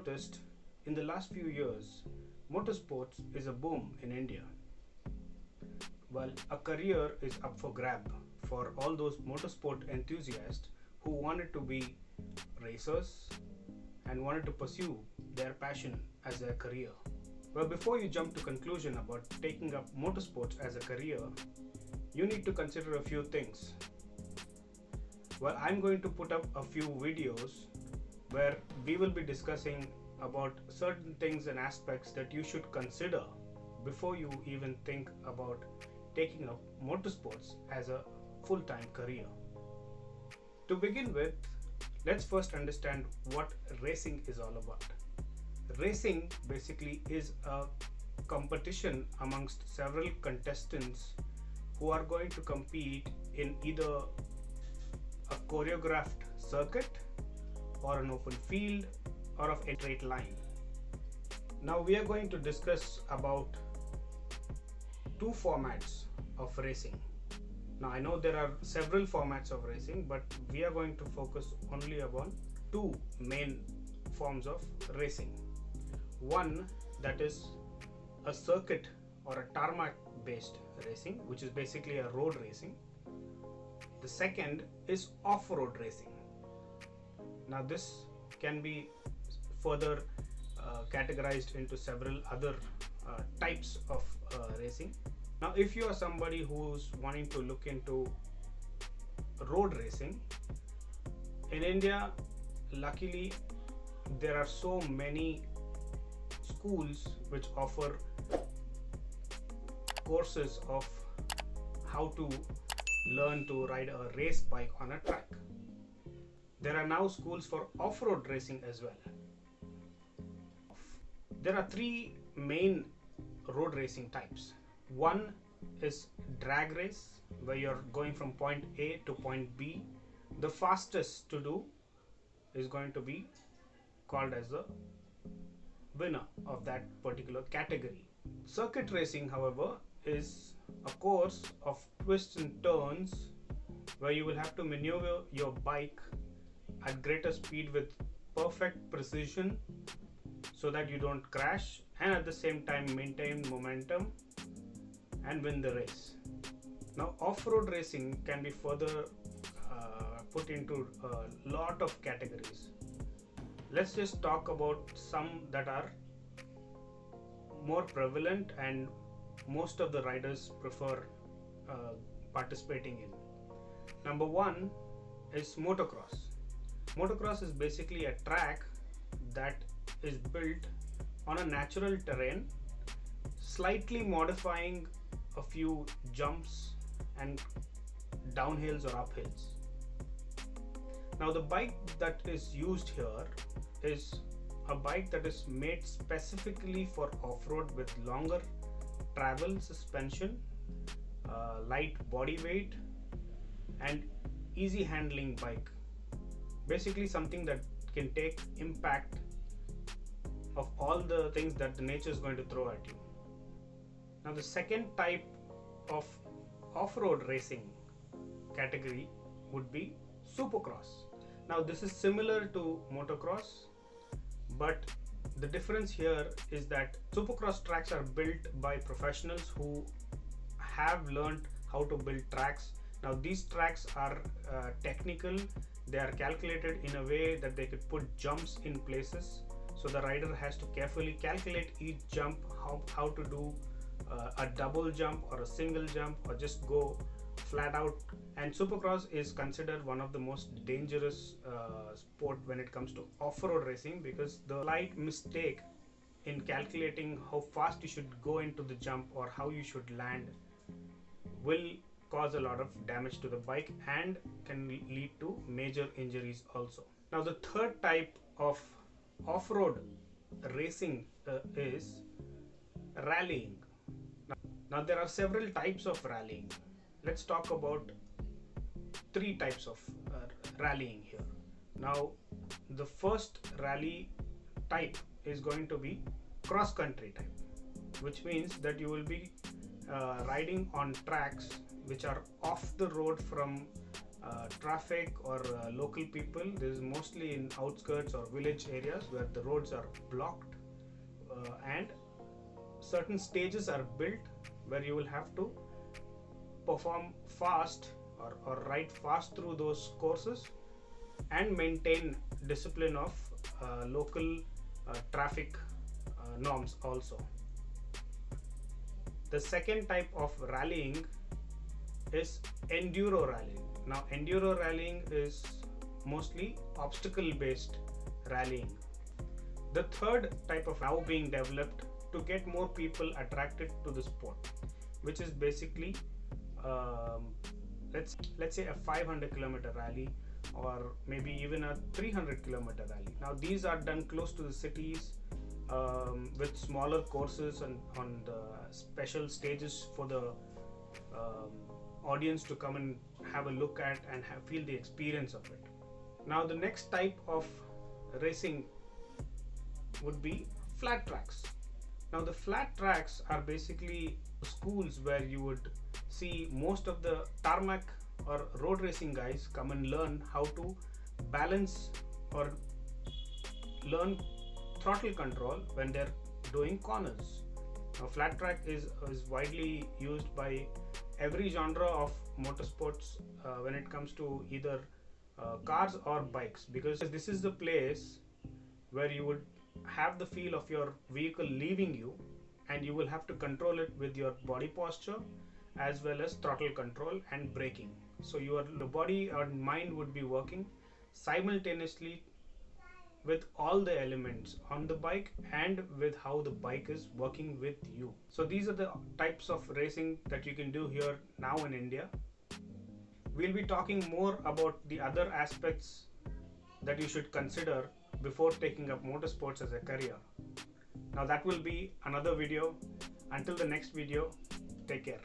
noticed, in the last few years, motorsports is a boom in India. Well, a career is up for grab for all those motorsport enthusiasts who wanted to be racers and wanted to pursue their passion as their career. Well, before you jump to conclusion about taking up motorsports as a career, you need to consider a few things. Well, I'm going to put up a few videos where we will be discussing about certain things and aspects that you should consider before you even think about taking up motorsports as a full-time career. To begin with, let's first understand what racing is all about. Racing basically is a competition amongst several contestants who are going to compete in either a choreographed circuit or an open field or of a straight line. Now we are going to discuss about two formats of racing. Now I know there are several formats of racing, but we are going to focus only upon two main forms of racing. One that is a circuit or a tarmac based racing, which is basically a road racing. The second is off-road racing. Now this can be further categorized into several other types of racing. Now if you are somebody who's wanting to look into road racing, in India, luckily there are so many schools which offer courses of how to learn to ride a race bike on a track. There are now schools for off-road racing as well. There are three main road racing types. One is drag race, where you're going from point A to point B. The fastest to do is going to be called as the winner of that particular category. Circuit racing, however, is a course of twists and turns where you will have to maneuver your bike at greater speed with perfect precision so that you don't crash, and at the same time maintain momentum and win the race. Now off-road racing can be further put into a lot of categories. Let's just talk about some that are more prevalent and most of the riders prefer participating in. Number one is motocross. Motocross is basically a track that is built on a natural terrain, slightly modifying a few jumps and downhills or uphills. Now the bike that is used here is a bike that is made specifically for off-road with longer travel suspension, light body weight and easy handling bike. Basically something that can take impact of all the things that the nature is going to throw at you. Now the second type of off-road racing category would be supercross. Now this is similar to motocross, but the difference here is that supercross tracks are built by professionals who have learned how to build tracks. Now these tracks are technical. They are calculated in a way that they could put jumps in places, so the rider has to carefully calculate each jump, how to do a double jump or a single jump or just go flat out. And supercross is considered one of the most dangerous sport when it comes to off-road racing, because the slight mistake in calculating how fast you should go into the jump or how you should land will cause a lot of damage to the bike and can lead to major injuries also. Now the third type of off-road racing is rallying. Now there are several types of rallying. Let's talk about three types of rallying here. Now the first rally type is going to be cross-country type, which means that you will be riding on tracks which are off the road from traffic or local people. This is mostly in outskirts or village areas where the roads are blocked, and certain stages are built where you will have to perform fast or ride fast through those courses and maintain discipline of local traffic norms also. The second type of rallying is enduro rallying. Now enduro rallying is mostly obstacle based rallying. The third type of now being developed to get more people attracted to the sport, which is basically let's say a 500-kilometer rally, or maybe even a 300-kilometer rally. Now these are done close to the cities, with smaller courses and on the special stages for the audience to come and have a look at and feel the experience of it. Now the next type of racing would be flat tracks. Now the flat tracks are basically schools where you would see most of the tarmac or road racing guys come and learn how to balance or learn throttle control when they're doing corners. Now flat track is widely used by every genre of motorsports when it comes to either cars or bikes, because this is the place where you would have the feel of your vehicle leaving you, and you will have to control it with your body posture as well as throttle control and braking. So your body and mind would be working simultaneously with all the elements on the bike and with how the bike is working with you. So these are the types of racing that you can do here now in India. We'll be talking more about the other aspects that you should consider before taking up motorsports as a career. Now that will be another video. Until the next video, take care.